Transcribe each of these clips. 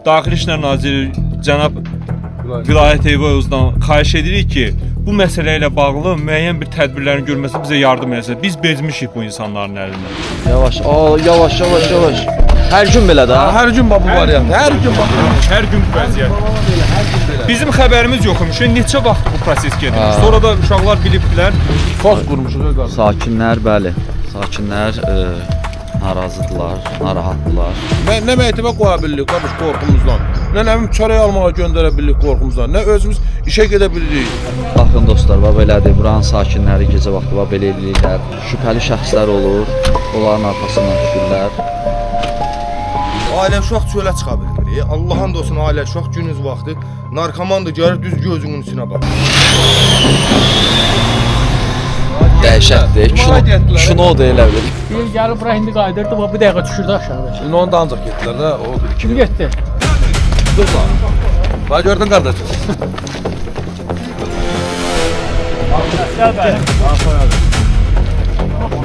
Daxili İşlər Naziri cənab Vilayət Eyvazovdan xahiş edirik ki, bu məsələ ilə bağlı müəyyən bir tədbirlərin görməsi bizə yardım etsin. Biz bezmişik bu insanların əlindən. Yavaş, yavaş. Hər gün belə də. Hər gün bu variant. Hər gün bax. Hər gün bu vəziyyət. Bizim xəbərimiz yox imiş. Neçə vaxt bu proses gedir. Sonra da uşaqlar bilibdilər. Post qurmuşuq qardaş. Sakinlər, bəli. Sakinlər narazıdırlar, narahatdırlar. Nə məktəbə qoya bilirik qardaş qorxumuzdan. Nə nəvim çörək almağa göndərə bilirik qorxumuzdan. Nə özümüz işə gedə bilirik. Baxın dostlar, bax belədir. Buranın sakinləri gecə vaxtı bax belə eləyirlər. Şübhəli şəxslər olur. Onların arxasından düşürlər. Ailə uşaq çölə çıxa bilmir. Allahın olsun ailə uşaq günüz vaxtı narkomandır gəlir düz gözünün içinə bax. Dəhşətdir. Kino da elə bil. Bir gəlib bura indi qayıdırdı, bu dəqiqə düşürdü aşağıya. Şimdi onu da ancaq getdilər də. O bir Kim getdi? dur lan. Bax gördün qardaş.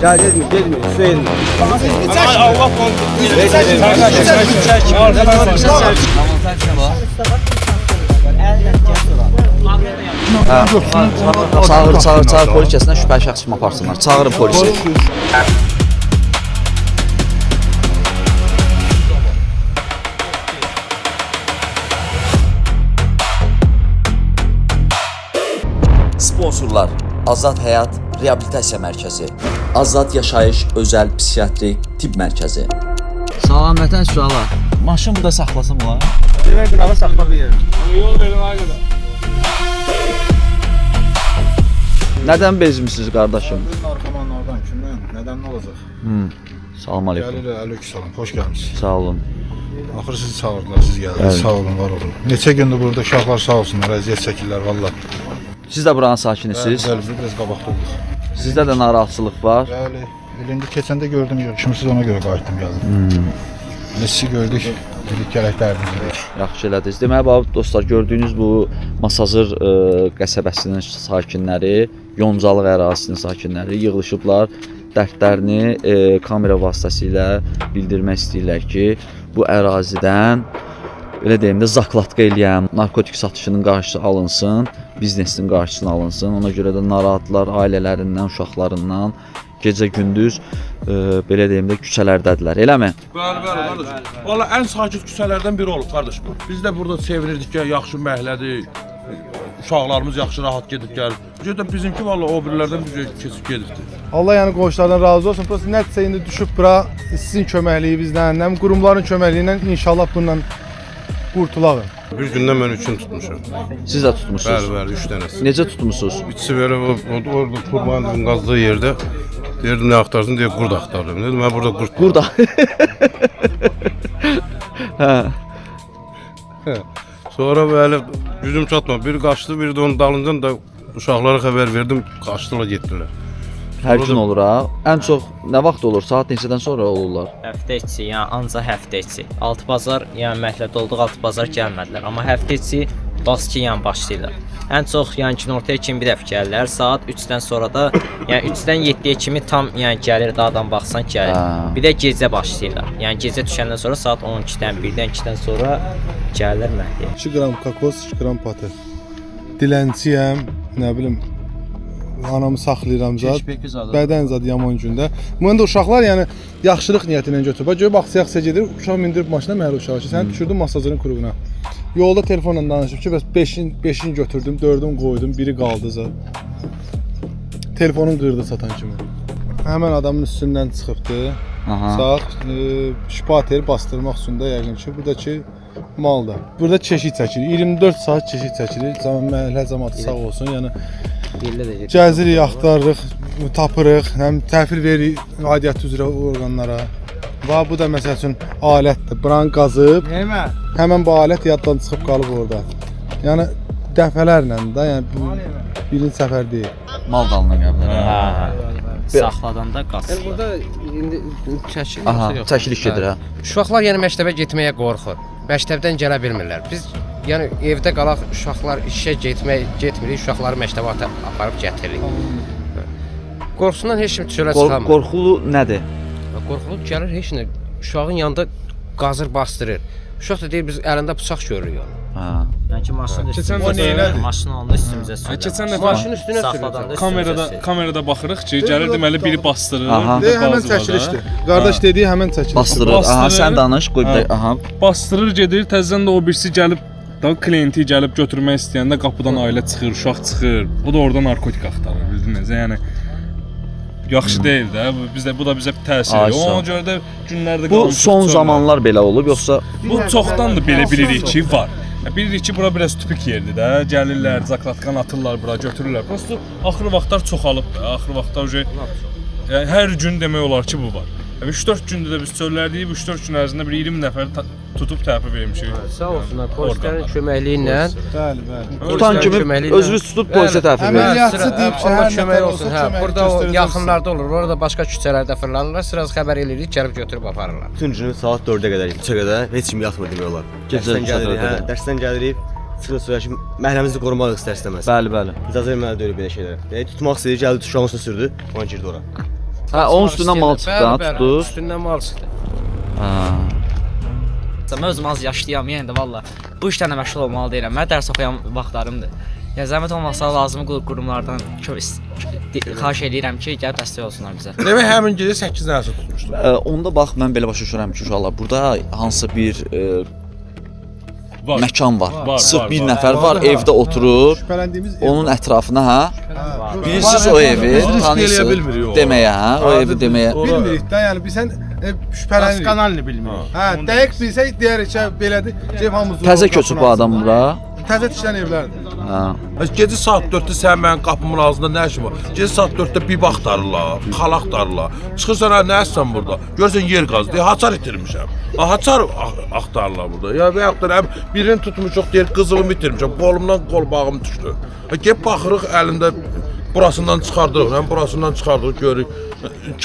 Gelmiyor. Hüseyin. Çağır polis kəsinə şübhəli şəxs kimi aparsınlar. Çağırın polisi. Sponsorlar: Azad Həyat Reabilitasiya Mərkəzi, Azad Yaşayış Özəl Psixiatrik Tibb Mərkəzi. Salam vətən suala. Maşın burada saxlasın olar. Demək qınağı saxla bir yer. Yol verin ayqada. Nədən bezmisiniz qardaşım? Narkomanlardan kimdən? Nədən nə olacaq? Salam aleyküm. Gəlir, əleyhissalam. Xoş gəlmisiniz. Sağ olun. Axır sizi çağırdılar, siz gəldiniz. Evet. Sağ olun, var olun. Neçə gündür burada uşaqlar sağ olsunlar, əziyyət çəkirlər valla. Siz də buranın sakinisiniz. Bəli, biz biraz qabaqda olduq. Sizdə də narahatçılıq var. Bəli, indi keçəndə gördüm, yığışmışsız ona görə qayıtdım gəldim. Sizi gördük, dedik gələk dərdiniz. Yaxşı elədiniz. Deməli, bax dostlar, gördüyünüz bu Masazır qəsəbəsinin sakinləri, Yoncalıq ərazisinin sakinləri yığılışıblar. Dərdlərini kamera vasitəsilə bildirmək istəyirlər ki, bu ərazidən belə deyim də zaklatka eləyən, narkotik satışının qarşısı alınsın, biznesin qarşısına alınsın. Ona görə də narahatlar ailələrindən, uşaqlarından gecə-gündüz belə deyim də küçələrdədirlər. Eləmi? Bəli, qardaş. Valla ən sakit küçələrdən biri olub qardaş bu. Biz də burada sevinirdik ki, yaxşı məhəllədir. Uşaqlarımız yaxşı rahat gedib gəlir. Gördüm bizimki valla o birilərdən bir keçib gedibdi. Allah yəni qonşulardan razı olsun. Prosta nəticə indi düşüb bura sizin köməkliyinizdən, həm qurumların köməkliyi ilə inşallah bundan qurtulaq. Bir gündən mən üçün tutmuşam. Siz də tutmusunuz. Bəli, 3 dənəsi. Necə tutmusunuz? İkisi belə orada kurbanın qazdığı yerdə deyirdim nə axtarsın deyə qurd axtardım. Dedim mən burada qurd. Burada. Hə. Sonra belə gücüm çatmadı. Bir qaçdı, bir də onun dalıncan da uşaqlara xəbər verdim, qaçdılar, getdilər. Hər gün olur ha. Ən çox nə vaxt olur? Saat neçədən sonra olurlar? Həftə içi, yəni ancaq həftə içi. Altı bazar, yəni məhəllədə olduq, altı bazar gəlmədilər. Amma həftə içi baskı yəni başlayırlar. Ən çox yəni günortaya kimi bir dəfə gəlirlər. Saat 3-dən sonra da yəni 3-dən 7-yə kimi tam yəni gəlir, dağdan baxsan gəlir. Bir də gecə başlayırlar. Yəni gecə düşəndən sonra saat 12-dən, 1-dən, 2-dən sonra gəlirlər məhəlləyə. 2 qram kokos, 2 qram patı. Dilənçiyəm, nə bilim, anamı saxlayıram zad. Bədən zad yaman gündə. Bunu da uşaqlar yəni yaxşılıq niyyəti ilə götürüb. Görə baxsaq gedir, uşaq mindirib maşına məhəllə uşağı ki, sən düşürdün masajın qurğuna. Yolda telefonla danışıb ki, bəs 5-in götürdüm, 4-ün qoydum, biri qaldı zad. Telefonun qırdı satan kimi. Həmən adamın üstündən çıxıbdı. Sağ şipater bastırmaq üçün də yəqin ki, buradakı malda. Burada çeşid çəkilir. 24 saat çeşid çəkilir. Məhəllə cəmaatı sağ olsun. Yəni gəzirik, axtarırıq, tapırıq, həm təhvil veririk aidiyyəti üzrə orqanlara. Və bu da məsəl üçün alətdir. Buranı qazıb, həmən bu alət yaddan çıxıb qalıb orada. Yəni dəfələrlə də, yəni birinci səfər deyil. Mal dalına gəlir. Saxladanda qaz. Burada indi çəkilir. Aha, çəkilik gedir ha. Uşaqlar yəni məktəbə getməyə qorxur. Məktəbdən gələ bilmirlər. Biz yəni evdə qalaq uşaqlar işə getmirik, uşaqları məktəbə aparıb gətiririk. Qorxusundan heç kim çölə çıxamır. Qorxulu nədir? Qorxulu gəlir heç nə uşağın yanında qazır bastırır. Uşaq da deyir biz əlində bıçaq görürük onu. Hə. Yəni ki, maşının Keçən üstündə dəfə- maşın olanda üstümüzə sürüldü. Keçən dəfə Maşının üstünə Saxladanda sürüldü. üstümüzə kamerada baxırıq ki, gəlir deməli biri bastırır. Aha. bir də Həmən bazı var da. çəkilişdir. Qardaş dediyi həmən çəkilişdir. Bastırır. Aha, Bastırır. sən danış, qoy bir də. Aha. Bastırır gedir, təzədən də o birisi gəlib da klienti gəlib götürmək istəyəndə qapıdan ailə çıxır, uşaq çıxır. O da orada narkotik axtarır, bildiniz? Yəni yaxşı deyil də. Bu da bizə bir təsir Ay, edir. sağ ol. Ona görə də günlərdə Bu qalmışıq son çöldə. zamanlar belə olub yoxsa Bu çoxdandır belə bilirik ki, var. Bilirik ki, bura biraz tüpük yerdir də. Gəlirlər, zaklatkan atırlar bura, götürürlər. Prosta axır vaxtlar çoxalıb da. Axır vaxtlar yəni hər gün demək olar ki, bu var. 3-4 gündür də biz çöllerdəyik. 3-4 gün ərzində bir 20 nəfər tutub təhvil vermişik. Sağ olsunlar, polislərin köməkliyi ilə Bəli, bəli. tutan kimi özünüz tutub polisə təhvil verir. Əməliyyatçı deyib ki, Allah hər kömək nəfər olsun. olsa Hə, kömək burada o göstərəcəksin. yaxınlarda olur. Orada başqa küçələrdə fırlanırlar. Sıraz xəbər eləyirik, gəlib götürüb aparırlar. Bütün günü saat 4-ə qədər, 3-ə qədər heç kim yatmır demək olar. Gecə Dərsdən gəlirik, saat 4-ə hə, qədər. dərsdən gəlirik. Çıxır sonra ki, məhəlləmizi qorumaq istər-istəməz. Bəli, bəli. İcazə verməli deyil belə şeylərə. Yəni tutmaq istəyir, gəldi uşağın üstünə sürdü, ona girdi ora. Hə, onun üstündən mal çıxdı, ha, Bəli, tutdu. üstündən mal çıxdı. Hə. Mən özüm az yaşlıyam, yəni də valla bu işlərlə məşğul olmalı deyirəm. Mən dərs oxuyan vaxtlarımdır. Yəni zəhmət olmasa lazımi qurumlardan xahiş edirəm ki, gəlib dəstək olsunlar bizə. Demək həmin gecə 8 dənəsi tutmuşlar. Onda bax mən belə başa düşürəm ki, uşaqlar burada hansı bir Var. məkan var. Var, Sırf var, bir var. nəfər var, evdə oturur. Şübhələndiyimiz ev Onun var. ətrafına hə. Bilirsiniz o evi, Biz risk eləyə tanıyırsınız. bilmirik o. Deməyə hə, o evi deməyə. Bilmirik də, yəni bizən şübhələnirik. Kanalını bilmirik. Hə, dəqiq bilsək deyərik ki, belədir. Cəb hamımız Təzə köçüb bu adam bura. Təzə tikilən evlərdir. Hə. Gecə saat 4-də sən mənim qapımın ağzında nə işin var? Gecə saat 4-də bib axtarırlar, xal axtarırlar. Çıxırsan hə, nə etsən burada? Görsən yer qazdı, haçar itirmişəm. Haçar axtarırlar burada. Ya və yaxud da həm birini tutmuşuq, deyir qızılımı itirmişəm, qolumdan qolbağım düşdü. Gəlib baxırıq əlində burasından çıxardırıq, həm burasından çıxardırıq, görürük.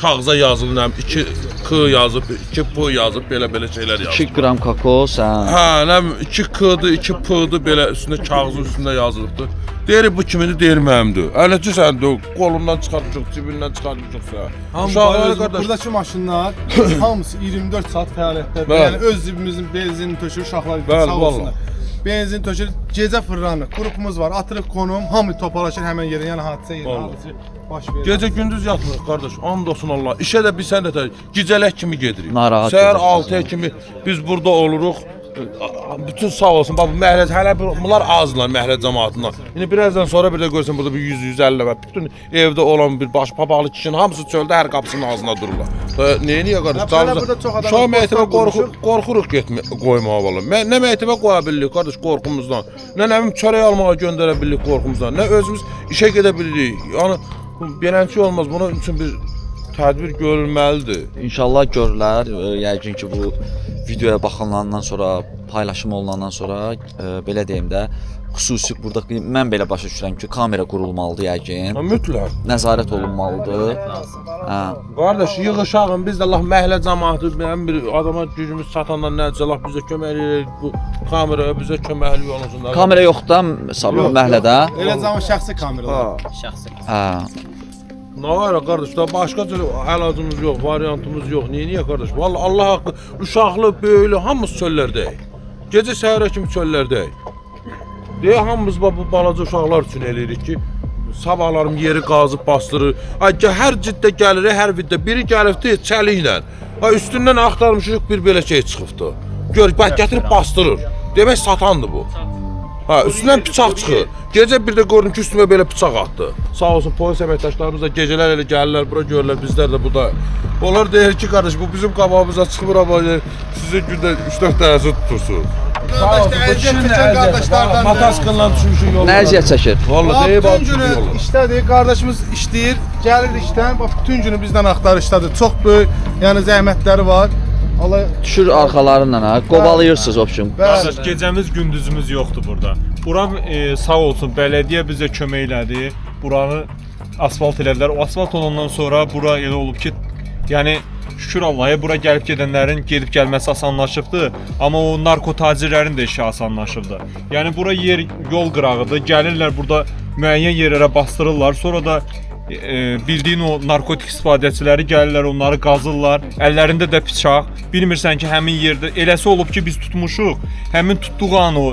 Kağıza yazılı, həm 2 K yazıb, 2 P yazıb, belə şeylər yazıb. 2 qram kakos, hə. Hə, nəm 2 K-dır, 2 P-dır, belə üstündə kağızın üstündə yazılıbdır. Deyir bu kimindir, deyir mənimdir. Ələcə səndir, qolundan çıxartmışıq, cibindən çıxartmışıqsa. Uşaqlar qardaş. Buradakı maşınlar hamısı 24 saat fəaliyyətdədir. Bəli. Yəni öz cibimizin benzinini tökür, uşaqlar Bəli, sağ vallahi. olsunlar. Benzin tökür, gecə fırlanır. Qrupumuz var, atırıq konum, hamı toparlaşır həmin yerə, yəni hadisə yerinə, Vallahi. hadisə baş verir. Gecə gündüz yatmırıq qardaş. And olsun Allah. İşə də biz sən də gecələk kimi gedirik. Narahat Səhər gedirsiniz. 6-ya kimi biz burada oluruq. Bütün sağ olsun. Bax bu məhəllə hələ bunlar azlar məhəllə cəmaatından. İndi birazdan sonra bir də görsən burada bir 100-150 nəfər bütün evdə olan bir baş papaqlı kişinin hamısı çöldə hər qapısının ağzına dururlar. Nəyə qardaş? Hələ burada çox adam Uşaq məktəbə qorxur. qorxuruq qoymağa vallahi. Nə məktəbə qoya bilirik qardaş qorxumuzdan. Nə nəvim çörək almağa göndərə bilirik qorxumuzdan. Nə özümüz işə gedə bilirik. Yəni beləncə olmaz. Bunun üçün bir tədbir görülməlidir. İnşallah görürlər. Yəqin ki bu videoya baxılandan sonra, paylaşım olunandan sonra belə deyim də xüsusi burada mən belə başa düşürəm ki, kamera qurulmalıdır yəqin. Mütləq. Nəzarət olunmalıdır. Hə. Qardaş yığışağın biz də Allah məhəllə cəmaatı mənim bir adama gücümüz çatandan nəticə Allah bizə kömək eləyir. Bu kameraya bizə köməklik olsun. Kamera yoxdur sabah məhəllədə. Elə zaman şəxsi kameralar. Şəxsi. Hə. Nə var qardaş, da başqa cür əlacımız yox, variantımız yox. Niyə qardaş? Vallahi Allah haqqı uşaqlı, böyüklü hamımız çöllərdəyik. Gecə səhərə kimi çöllərdəyik. Deyə hamımız bu balaca uşaqlar üçün eləyirik ki, sabahlarım yeri qazıb bastırır. Ay hər ciddə gəlir, hər viddə biri gəlibdi çəliklə. Ha üstündən axtarmışıq bir belə şey çıxıbdı. Gör, bax gətirib bastırır. Demək satandı bu. Ha, üstündən bıçaq çıxır. Gecə bir də gördüm ki, üstümə belə bıçaq atdı. Sağ olsun polis əməkdaşlarımız da gecələr elə gəlirlər, bura görürlər, bizlər də burada. Onlar deyir ki, qardaş, bu bizim qabağımıza çıxmır amma sizin gündə 3-4 dənəsi tutursunuz. Qardaşlardan Mataskınla düşmüşük yollara. Nə əziyyət çəkir? Vallahi deyib bütün günü işdədir, qardaşımız işləyir, gəlir işdən, bax bütün günü bizdən axtarışdadır. Çox böyük, yəni zəhmətləri var. Allah Düşür arxalarından ha. Qovalayırsınız option. Qardaş, gecəmiz, gündüzümüz yoxdur burada. Bura sağ olsun bələdiyyə bizə kömək elədi. Buranı asfalt elədilər. O asfalt olandan sonra bura elə olub ki, yəni şükür Allah'a bura gəlib gedənlərin gedib gəlməsi asanlaşıbdı, amma o narko tacirlərin də işi asanlaşıbdı. Yəni bura yer yol qırağıdır. Gəlirlər burada müəyyən yerlərə bastırırlar. Sonra da bildiyin o narkotik istifadəçiləri gəlirlər, onları qazırlar. Əllərində də bıçaq. Bilmirsən ki, həmin yerdə eləsi olub ki, biz tutmuşuq. Həmin tutduğu an o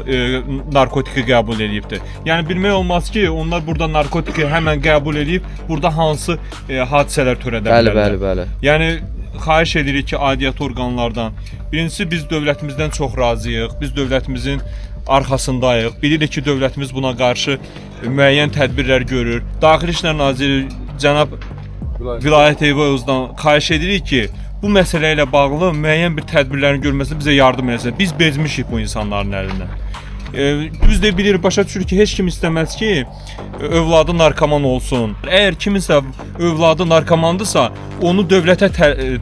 narkotiki qəbul edibdi. Yəni bilmək olmaz ki, onlar burada narkotiki həmən qəbul edib, burada hansı hadisələr törədə bilərlər. Bəli. Yəni xahiş edirik ki, aidiyyatı orqanlardan. Birincisi biz dövlətimizdən çox razıyıq. Biz dövlətimizin arxasındayıq. Bilirik ki, dövlətimiz buna qarşı müəyyən tədbirlər görür. Daxili İşlər Naziri cənab Vilayət Eyvazovdan xahiş edirik ki, bu məsələ ilə bağlı müəyyən bir tədbirlərin görməsində bizə yardım etsin. Biz bezmişik bu insanların əlindən. Biz də bilirik, başa düşürük ki, heç kim istəməz ki, övladı narkoman olsun. Əgər kiminsə övladı narkomandırsa, onu dövlətə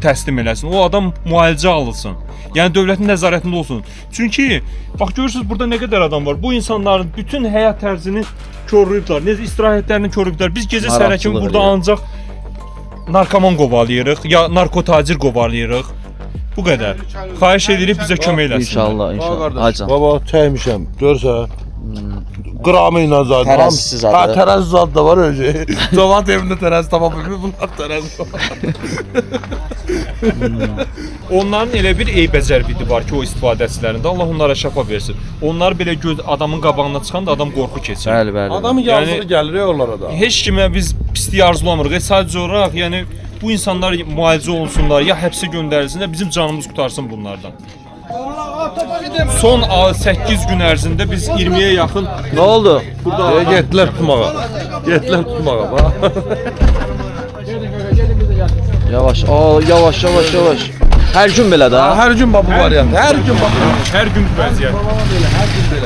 təslim eləsin. O adam müalicə alsın. Yəni dövlətin nəzarətində olsun. Çünki bax görürsüz burada nə qədər adam var. Bu insanların bütün həyat tərzini korlayıblar. Necə istirahətlərini korlayıblar. Biz gecə səhərə kimi burada ancaq narkoman qovalayırıq ya narkotacir qovalayırıq. Bu qədər. Xahiş edirik bizə kömək eləsinlər. İnşallah. Baba çəkmişəm. Görsən? Qramı ilə zadı. Tərəzisiz adı. Ha, tərəzi zadı da var öyle. Cavab evində tərəzi tapa bilmir. Bunlar tərəzi var. Onların elə bir eybəcərliyi var ki, o istifadəçilərində. Allah onlara şəfa versin. Onlar belə adamın qabağına çıxanda adam qorxu keçir. Bəli. Adamın yazığı gəlir onlara da. Heç kimə biz pislik arzulamırıq. Sadəcə olaraq, yəni bu insanlar müalicə olsunlar, ya həbsə göndərilsinlər, bizim canımız qutarsın bunlardan. Son 8 gün ərzində biz 20-yə yaxın Nə oldu? Burada getdilər tutmağa. Yavaş. Yavaş. Hər gün belə də. Hər gün bu variant. Hər gün bu vəziyyət.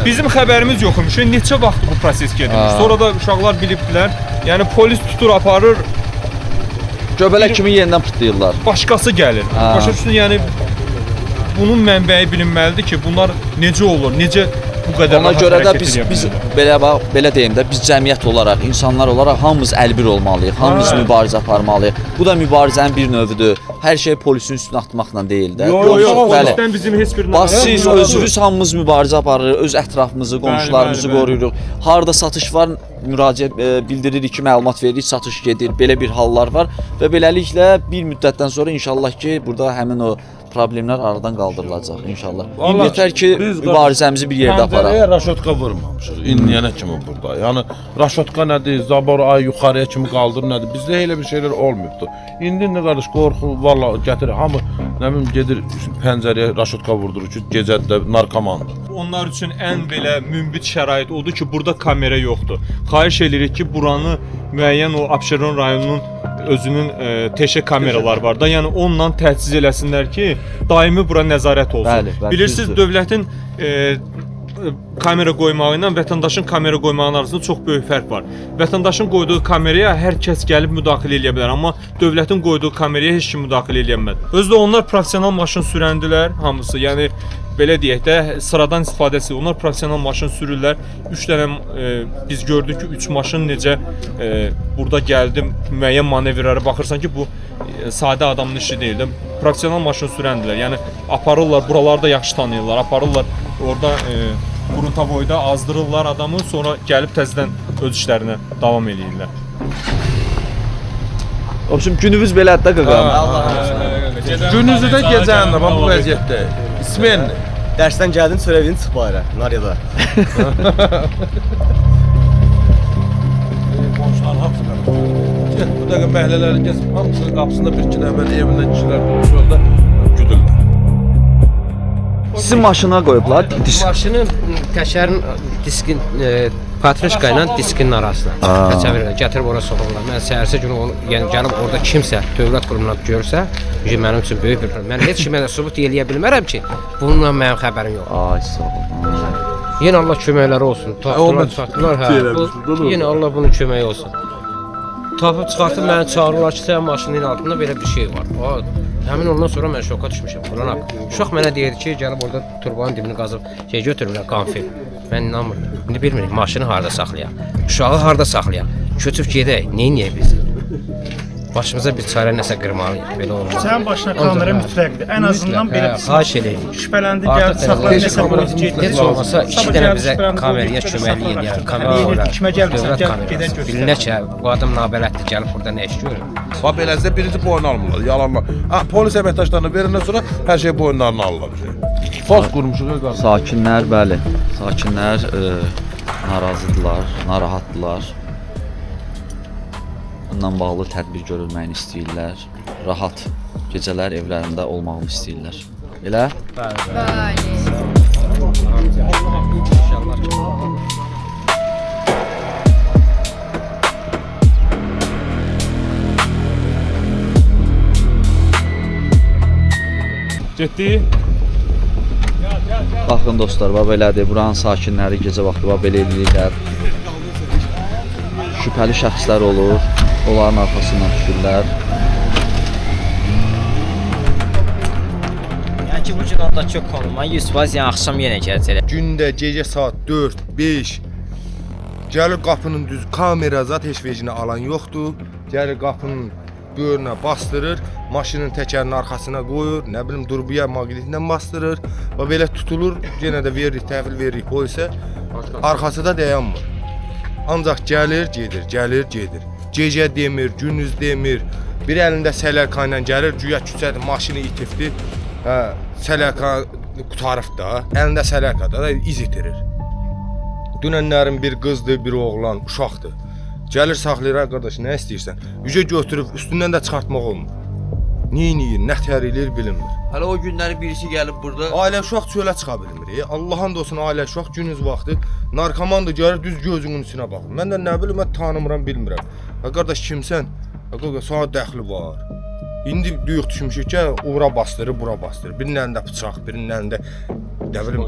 Bizim xəbərimiz yox imiş. Neçə vaxt bu proses gedirmiş. Sonra da uşaqlar bilibdilər. Yəni polis tutur, aparır. Göbələk kimi yenidən pıtlayırlar. Başqası gəlir. Başa düşdün, yəni bunun mənbəyi bilinməlidir ki, bunlar necə olur, necə bu qədər ona görə də biz belə deyim də, biz cəmiyyət olaraq, insanlar olaraq hamımız əlbir olmalıyıq, hamımız mübarizə aparmalıyıq. Bu da mübarizənin bir növüdür. Hər şey polisin üstünə atmaqla deyil də. Polisdən bizim heç bir siz özünüz hamımız mübarizə aparırıq, öz ətrafımızı, qonşularımızı qoruyuruq. Harda satış var, müraciət bildiririk ki, məlumat veririk, satış gedir. Belə bir hallar var və beləliklə bir müddətdən sonra inşallah ki, burada həmin o problemlər aradan qaldırılacaq inşallah. Yetər ki, mübarizəmizi bir yerdə aparaq. Pəncərəyə raşotka vurmamışıq indiyənə kimi burada. Yəni raşotka nədir, zabor ay yuxarıya kimi qaldır nədir? Bizdə elə bir şeylər olmayıbdı. İndi nə qardaş qorxu vallahi gətirir. Hamı nə bilim gedir pəncərəyə raşotka vurdurur ki, gecədə narkomandır. Onlar üçün ən belə münbit şərait odur ki, burada kamera yoxdur. Xahiş edirik ki, buranı müəyyən o Abşeron rayonunun özünün teşə kameralar var da, yəni onunla təchiz eləsinlər ki, daimi bura nəzarət olsun. Bilirsiniz, dövlətin kamera qoymağı ilə vətəndaşın kamera qoymağının arasında çox böyük fərq var. Vətəndaşın qoyduğu kameraya hər kəs gəlib müdaxilə edə bilər, amma dövlətin qoyduğu kameraya heç kim müdaxilə edə bilməz. Özdə onlar professional maşın sürəndilər hamısı, yəni belə deyək də, sıradan istifadəsi. Onlar professional maşın sürürlər. 3 dənə biz gördük ki, 3 maşın necə burada gəldi, müəyyən manevrlərə baxırsan ki, bu sadə adamın işi deyil də. Professional maşın sürəndilər. Yəni aparırlar, buraları da yaxşı tanıyırlar. Aparırlar, orada Quruntavoyda azdırırlar adamı, sonra gəlib təzədən öz işlərinə davam edirlər. Obşum günümüz belədir də qaqam. Gününüzü də gecəni də bu vəziyyətdə. İsmenli. Dərsdən gəldin, çörəvini çıx bayra, Naryada. Qonşular hamısı Get bu dəqiqə məhlələrin gəzib, hamısının qapısında bir-iki nəfər evindən kişilər yolda güdürlər. Sizin maşına qoyublar disk. Maşının təkərin diskin patrışka ilə diskin arasına çevirirlər, gətirib ora soxurlar. Mən səhərsi günü onu, yəni gəlib orada kimsə dövlət qurumundan görsə, mənim üçün böyük bir problem. Mən heç kimə də sübut eləyə bilmərəm ki, bununla mənim xəbərim yox. Ay sağ ol. Yenə Allah köməkləri olsun. Tapdılar, yenə Allah bunun köməyi olsun. Tapıb çıxartıb məni çağırırlar ki, sənin maşının altında belə bir şey var. Həmin ondan sonra mən şoka düşmüşəm. Uşaq mənə deyirdi ki, gəlib orada turbanın dibini qazıb götürürlər konfet. Mən inanmıram. İndi bilmirik, maşını harda saxlayaq, uşağı harda saxlayaq, köçüb gedək, neyniyək biz? başımıza bir çarə nəsə qırmalıyıq. Belə olmaz. Sənin başına kamera mütləqdir. Ən azından belə xahiş eləyirəm. şübhələndi, gəldi, saxladı, nəsə qoydu, getdi. Heç olmasa 2 dənə bizə kameraya köməklik edin. Yəni kamera Kimə gəlmirsən, dövlət gəl, kamerası. gedək göstər. Bilinə ki, bu adam nabələddir, gəlib burada nə iş görür. Bax beləcə birinci boyun almırlar, yalanlar. Ha, polis əməkdaşlarına veriləndən sonra hər şey boyunlarını alırlar. Fos qurmuşuq qardaş. Sakinlər, bəli, sakinlər narazıdırlar, narahatdırlar. Bununla bağlı tədbir görülməyini istəyirlər. Rahat gecələr evlərində olmağını istəyirlər. Elə? Getdi. Baxın dostlar, bax belədir. Buranın sakinləri gecə vaxtı bax belə eləyirlər. Şübhəli şəxslər olur. Onların arxasından düşürlər. Yəni ki, bu gün onda çox konuma 100% yəni axşam yenə gələcək. Gündə gecə saat 4, 5 gəlir qapının düz kamera zat heç vecinə alan yoxdur. Gəlir qapının böyrünə bastırır, maşının təkərinin arxasına qoyur, nə bilim durbuya maqnitlə bastırır və belə tutulur, yenə də veririk, təhvil veririk polisə. Arxası da dayanmır. Ancaq gəlir, gedir, gəlir, gedir. Gecə demir, gündüz demir. Bir əlində sələrka ilə gəlir, güya küçədə maşını itirdi. Hə, sələrka qutarıb da, əlində sələrka da iz itirir. Dünənlərin bir qızdır, bir oğlan, uşaqdır. Gəlir saxlayır, qardaş, nə istəyirsən? Yüce götürüb üstündən də çıxartmaq olmur. Neyiniyir, nə tərilir bilinmir. Hələ o günləri birisi gəlib burada. Ailə uşaq çölə çıxa bilmir. Allahın olsun ailə uşaq gündüz vaxtı narkomandır, gəlir düz gözünün içinə baxır. Mən də nə bilim, mən tanımıram, bilmirəm. Ha qardaş kimsən? Ha qardaş sana dəxli var. İndi duyuq düşmüşük ki, ora bastırır, bura bastırır. Birinin əlində bıçaq, birinin əlində nə bilim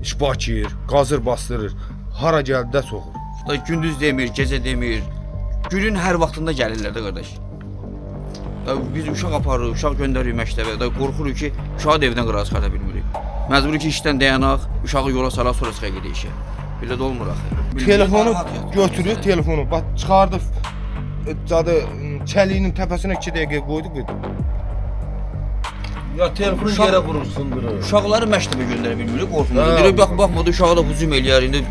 şpakir, qazır bastırır. Hara gəldi də soxur. Da gündüz demir, gecə demir. Günün hər vaxtında gəlirlər də qardaş. Da biz uşaq aparırıq, uşaq göndəririk məktəbə. Da qorxuruq ki, uşağı da evdən qırağa çıxarda bilmirik. Məcburi ki, işdən dayanaq, uşağı yola salaq, sonra çıxaq gedək işə. Belə də olmur axı. Telefonu götürür, telefonu bax çıxardı. Zadı çəliyinin təpəsinə 2 dəqiqə qoydu. Ya telefonu yerə vurursun qırır. Uşaqları məktəbə göndərə bilmirik, qorxumudur. Deyir, baxmadı, uşağa da hücum eləyər. İndi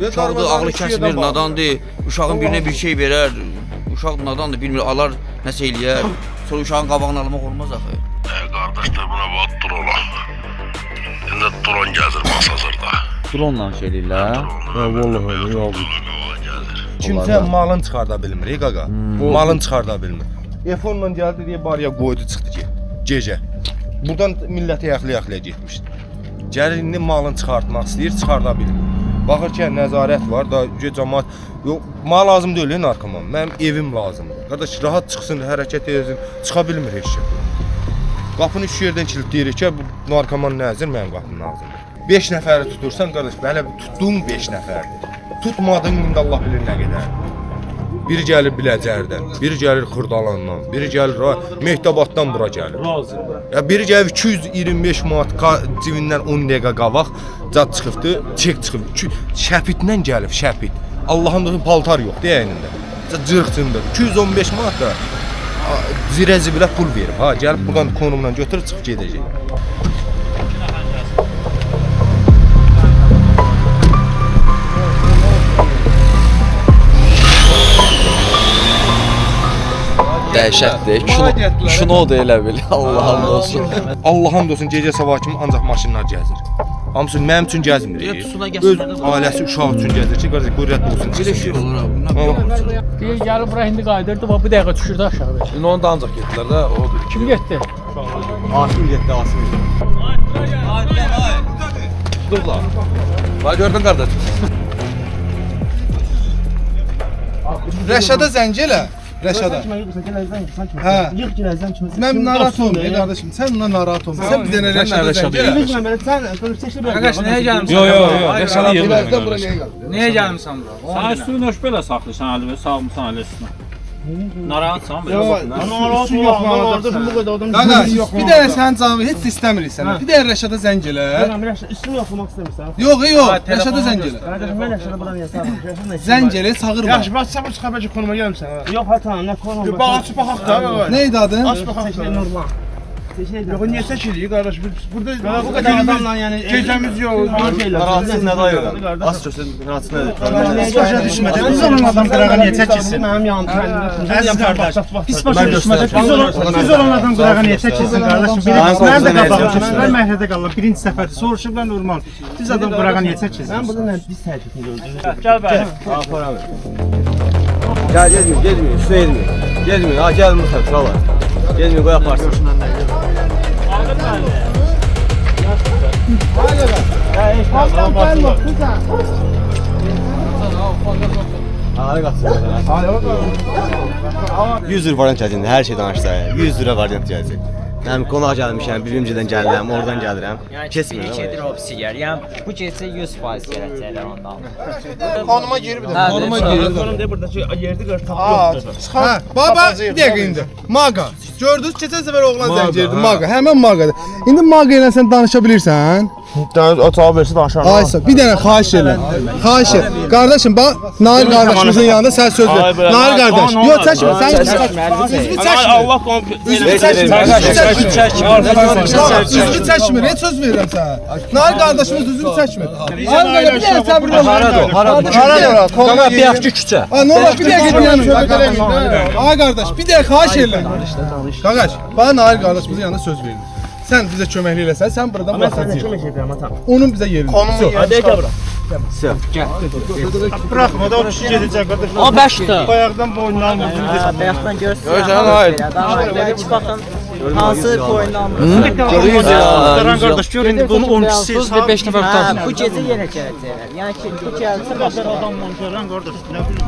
uşaqdır, ağlı kəsmir, nadandır. Uşağın birinə bir şey verər. Uşaq nadandır, bilmir, alar, nəsə eləyər. Sonra uşağın qabağını almaq olmaz axı. Qardaşlar buna bax drola. İndi dron gəzir Masazırda. Dronla şey eləyirlər. Ha vallahi yavrum. Kimsə malın çıxarda bilmir, qaqa. Malın çıxarda bilmir. Telefonla gəldi deyə barya qoydu çıxdı ki, gecə. Buradan millətə yaxlı-yaxlıya getmişdi. Gəlir indi malın çıxartmaq istəyir, çıxarda bilmir. Baxır ki, nəzarət var da, cəmaət yox, mal lazım deyil, narkoman. Mənim evim lazımdır. Qardaş rahat çıxsın, hərəkət etsin, çıxa bilmir heç şey. Qapını 3 yerdən kilidləyirik ki, bu narkoman nəzir mənim qapımın ağzında. 5 nəfəri tutursan qardaş, belə tutduğum 5 nəfərdir. Tutmadın indi Allah bilir nə qədər. Biri gəlir Biləcərdən, biri gəlir Xırdalandan, biri gəlir Mehdabaddan bura gəlir. Ya biri gəlir 225 manat cibindən 10 dəqiqə qabaq zad çıxıbdı, çek çıxıb. Şəpitdən gəlib, şəpit. Allahın da paltar yoxdur əynində. Cırıqçındır. 215 manat da zirə-zibilə pul verib. Ha, gəlib buradan konumdan götürüb çıxıb gedəcək. Dəhşətdir. Kinodur elə bil. Allah'ım olsun. Allah'ım olsun gecə sabah kimi ancaq maşınlar gəzir. Hamısı mənim üçün gəzmir. Öz ailəsi uşağı üçün gəzir ki, qardaş qürrət olsun. Belə şey olur ha. Deyir, gəlib bura indi qayıdırdı, bax bu dəqiqə düşürdü aşağı. İndi onu da ancaq getdilər də, odur. Kim getdi? Asim getdi, Asim. Durdular. Bax gördün qardaş. Rəşada zəng elə. Rəşada. Hə. Yığ girəzdən kimi. Mən narahat olma qardaşım. Sən bundan narahat olma. Sən bir dənə Rəşada zəng elə. Qardaş, nəyə gəlmisən? Yo, Rəşada yığılır. Nəyə gəlmisən bura? Sən üstünü nöş belə saxlayırsan, əli və sağmısan əli üstünə. Narahatsan Qardaş, bir dənə sənin canını heç də istəmirik sənə. Bir dənə Rəşada zəng elə. üstünü yoxlamaq istəmirsən. Yox, Rəşada zəng elə. Qardaşım mən Rəşada buranı yazarım. Zəng elə, çağırma. Yaxşı, bax sən bu xəbərci konuma gəlmisən. Yox, hə tamam, nə konum? Bax açıb baxaq da. Nə idi adın? Aç baxaq. Normal. Yox, niyə çəkirik qardaş? Burada bu qədər adamla yəni gecəmiz yox. Rahatsız nə dayı? Az sözün rahatsız nədir? Başa düşmədik. Biz olan adam qırağa niyə çəkilsin? Mənim yanımda. Əziz qardaş. Biz başa düşmədik. Biz olan adam qırağa niyə çəkilsin qardaşım? Mən də qabağım. Mən məhəllədə qaldım. Birinci səfərdə soruşublar normal. Biz adam qırağa niyə çəkilsin? Mən burada nə biz təklifini gördüm. Gəl bəri. Gəl, getmir, üstünə getmir. Getmir, ha gəlmir uşaqlar. Getmir, qoy aparsın. Ağrı qaçsın. 100 lira variant gələcək, hər şey danışsa. 100 lira variant gələcək. Mən qonaq gəlmişəm, birimcidən gəlirəm, oradan gəlirəm. Keçmir. Bir gedir o pis yer. Yəni bu gecə 100% gələcəklər ondan. Konuma girib də. Konuma girib. Konum de buradakı yerdə qar tapıb. Hə, baba, bir dəqiqə indi. Maqa. Gördünüz, keçən səfər oğlan zəng gəldi. Maqa, həmin Maqadır. İndi Maqa ilə sən danışa bilirsən? O cavab versə danışaram. Aysa, bir dənə xahiş edirəm. Xahiş et. Qardaşım, bax, Nail qardaşımızın yanında sən söz ver. Nail qardaş, yox çəkmə, sən üzvü çəkmə. Allah qonum. Üzvü çəkmə. Üzvü çəkmir, heç söz verirəm sənə. Nail qardaşımız üzvü çəkmir. Nail qardaş, bir dənə səbirli ol. Haradır? Qonuma bir yaxşı küçə. Nə olar, bir dəqiqə deyəm, söhbət eləmir. Ay qardaş, bir dəqiqə xahiş edirəm. Qardaş, bax Nail qardaşımızın yanında söz verin. Sən bizə köməklik eləsən, sən buradan baxacaqsan. Onun bizə yeri. Hadi gəl bura. Bırakma da o kişi gedəcək qardaş. O 5-dir. Bayaqdan boynunu almır. Bayaqdan görürsün. Görsən, hayır. Belki baxın hansı boynunu almır. Qaran qardaş gör indi bunu 12 saat 5 nəfər tutar. Bu gecə yenə gələcəklər. Yəni ki, bu gəlsə Qaran adamla qaran qardaş. Nə bilim.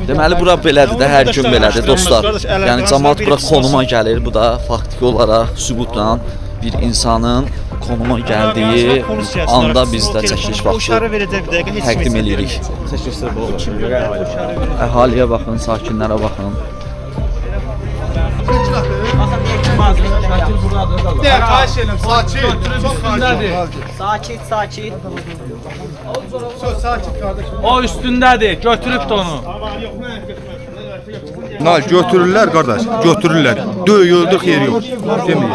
Deməli bura belədir də, hər gün belədir dostlar. Yəni cəmaət bura konuma gəlir, bu da faktiki olaraq sübutla bir insanın konuma gəldiyi anda biz də çəkiliş vaxtı təqdim edirik. Əhaliyə baxın, sakinlərə baxın. Xahiş edirəm, sakin. Sakit. Sakit qardaşım. O üstündədir. Götürüb onu. Nail götürürlər qardaş, götürürlər. Döyüldür xeyri yox. Demir.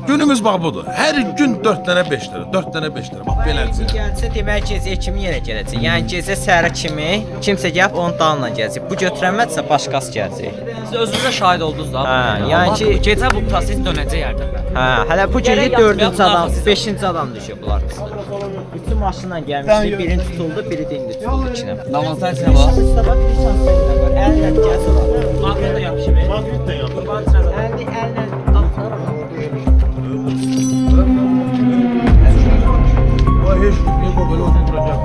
Günümüz bax budur. Hər gün 4 dənə 5 dənə, 4 dənə 5 dənə. Bax belədir. Gəlsə demək gecəyə kimi yenə gələcək. Yəni gecə səhərə kimi kimsə gəlib onun dalına gələcək. Bu götürənmədsə başqası gələcək. Siz özünüzə şahid oldunuz da. Hə, yəni ki gecə bu proses dönəcək yerdən. Hə, hələ bu gecə 4-cü adam, 5-ci adam düşüb bunlar. Bütün maşınla gəlmişdi, birini tutuldu, biri də indi tutuldu içinə. Avantajı var. Sabah bir şanslı var. Əllə gəlsə var. Maqnit də yapışıb. Maqnit də yapışıb. Əllə atlar. Vay heç bir belə oturacaq.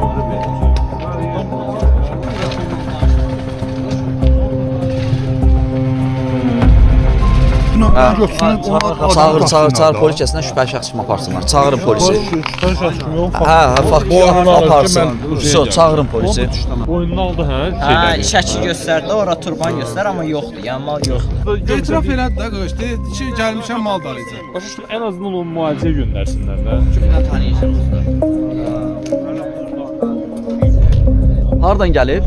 Çağır polis kəsinə şübhəli şəxs kimi aparsınlar. Çağırın polisi. Hə, faktiki aparsın. Çağırın polisi. Boynunu aldı hə? Hə, şəkil göstərdi, ora turban göstər, amma yoxdur, yəni mal yoxdur. Etiraf elədi də qardaş, dedi ki, gəlmişəm mal dalayacaq. Başa düşdüm, ən azından onu müalicəyə göndərsinlər də. Kimdən tanıyırsınız? Hardan gəlib?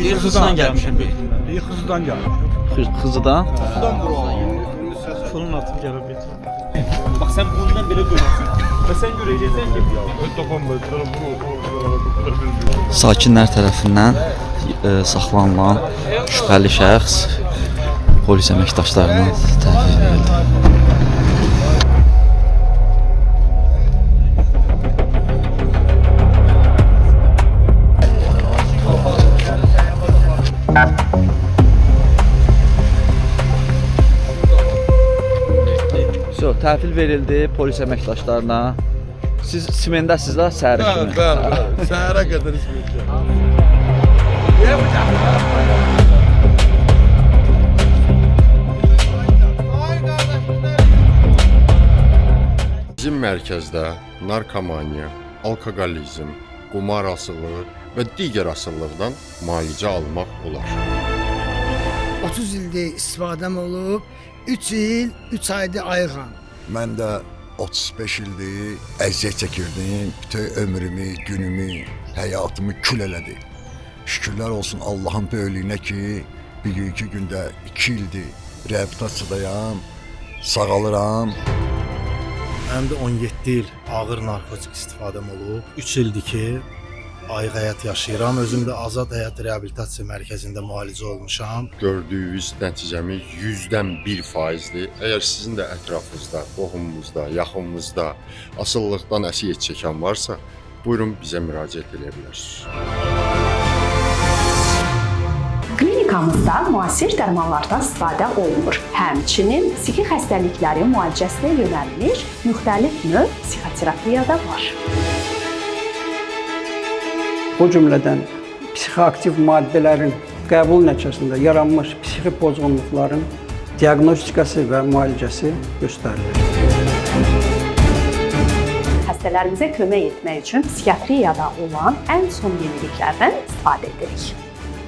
Xızıdan gəlmişəm. Xızıdan gəlmişəm. Xızıdan. Sonun atıb gəlib getir. Bax sən bundan belə görürsən. Və sən görəcəksən ki, Sakinlər tərəfindən saxlanılan şübhəli şəxs polis əməkdaşlarına təhvil verildi. Təhvil verildi polis əməkdaşlarına. Siz simendəsiz də səhərə kimi. Bəli. Səhərə qədər isməyəcəm. Bizim mərkəzdə narkomaniya, alkoqolizm, qumar asıllığı və digər asıllıqdan müalicə almaq olar. 30 ildir istifadəm olub, 3 il, 3 aydır ayıqam. Mən də 35 ildir əziyyət çəkirdim. Bütün ömrümü, günümü, həyatımı kül elədi. Şükürlər olsun Allahın böyüklüyünə ki, bir-iki gündə 2 ildir reabilitasiyadayam, sağalıram. Mənim də 17 il ağır narkotik istifadəm olub. 3 ildir ki, ayıq həyat yaşayıram. Özüm də Azad Həyat Reabilitasiya Mərkəzində müalicə olmuşam. Gördüyünüz nəticəmiz 100%-dir. Əgər sizin də ətrafınızda, qohumunuzda, yaxınınızda asılılıqdan əziyyət çəkən varsa, buyurun bizə müraciət edə bilərsiniz. Klinikamızda müasir dərmanlardan istifadə olunur. Həmçinin psixi xəstəliklərin müalicəsinə yönəlmiş müxtəlif növ psixoterapiya da var. O cümlədən psixoaktiv maddələrin qəbul nəticəsində yaranmış psixi pozğunluqların diaqnostikası və müalicəsi göstərilir. Xəstələrimizə kömək etmək üçün psixiatriyada olan ən son yeniliklərdən istifadə edirik.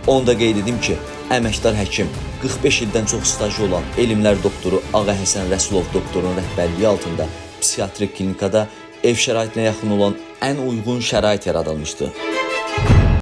Onu da qeyd edim ki, əməkdar həkim 45 ildən çox stajı olan elmlər doktoru Ağa Həsən Rəsulov doktorunun rəhbərliyi altında psixiatrik klinikada ev şəraitinə yaxın olan ən uyğun şərait yaradılmışdı.